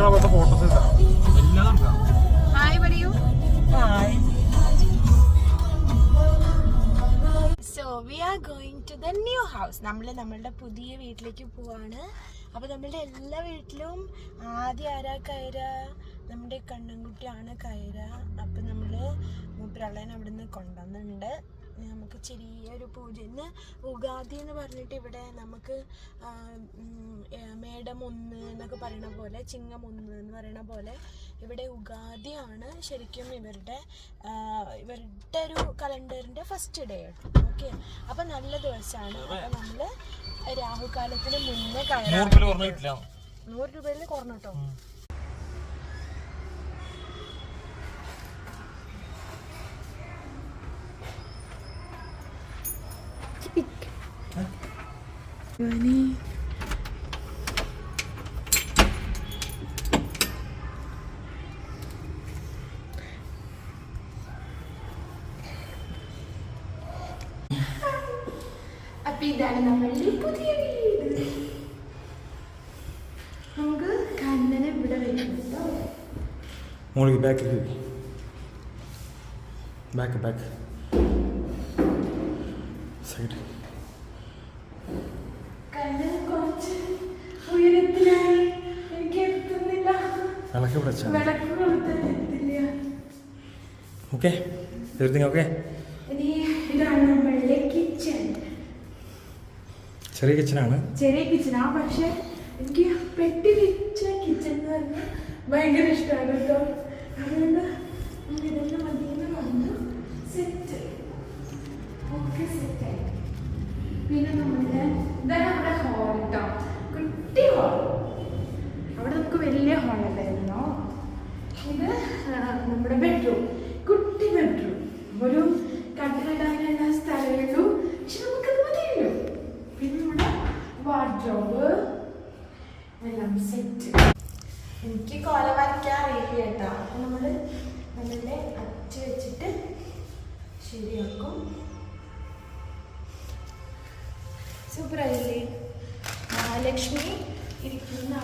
Photos hi പറയൂ. So we are going to the new house. നമ്മളുടെ പുതിയ വീട്ടിലേക്ക് പോവാണ്. അപ്പൊ നമ്മളുടെ എല്ലാ വീട്ടിലും ആദ്യം ആരാ കയറ? നമ്മുടെ കണ്ണൻകുട്ടിയാണ് കയറ. അപ്പൊ നമ്മള് മൂപ്പരള്ളേനെ അവിടെ നിന്ന് കൊണ്ടുവന്നിട്ടുണ്ട്. നമുക്ക് ചെറിയൊരു പൂജ. ഇന്ന് ഉഗാദി എന്ന് പറഞ്ഞിട്ട് ഇവിടെ നമുക്ക് മേടം 1 എന്നൊക്കെ പറയണ പോലെ, ചിങ്ങം 1 എന്ന് പറയണ പോലെ ഇവിടെ ഉഗാദിയാണ് ശരിക്കും ഇവരുടെ ഒരു കലണ്ടറിൻ്റെ ഫസ്റ്റ് ഡേ. ഓക്കെ, അപ്പം നല്ല ദിവസമാണ്. അപ്പം നമ്മൾ രാഹുകാലത്തിന് മുന്നേ കയറാം. 100 രൂപയിൽ കുറഞ്ഞിട്ടോ. അപ്പൊ ഇതാണ് നമ്മളുടെ പുതിയ വീട്. നമുക്ക് കണ്ണനെ ഇവിടെ വരുന്നുണ്ടോ? Back side. കണ്ണൻ കുറച്ച് ഉയരത്തിലായി. എനിക്ക് എത്തുന്നില്ല. വിളക്ക് കൊടുത്താൽ എത്തില്ല. ഓക്കെ, ഇനി ഇതാണ് നമ്മളുടെ കിച്ചൺ. ചെറിയ കിച്ചണാ. പക്ഷെ എനിക്ക് പെട്ടി വെച്ച കിച്ചൺ എന്ന് പറഞ്ഞാൽ ഭയങ്കര ഇഷ്ടമാണ് കേട്ടോ. അതുകൊണ്ട് ഇതെല്ലാം മതിയെന്ന് പറഞ്ഞു. സെറ്റ് ഓക്കെ, സെറ്റായി. പിന്നെ ഇതാണ് നമ്മുടെ ഹോൾ കേട്ടോ. കുട്ടി ഹോൾ. അവിടെ നമുക്ക് വലിയ ഹോളല്ലായിരുന്നോ. ഇത് നമ്മുടെ ബെഡ്റൂം, കുട്ടി ബെഡ്റൂം. ഒരു കട്ടിലിടാനുള്ള സ്ഥലമേ ഉള്ളൂ, പക്ഷെ നമുക്കത് മതിയല്ലോ. പിന്നെ നമ്മുടെ വാർഡ്രോബ് എല്ലാം സെറ്റ്. എനിക്ക് കോല വരയ്ക്കാൻ അറിയില്ല കേട്ടോ. അപ്പം നമ്മൾ നമ്മളുടെ അച്ച വെച്ചിട്ട് ശരിയാക്കും. സൂപ്പറായില്ലേ? മഹാലക്ഷ്മി ഇരിക്കുന്ന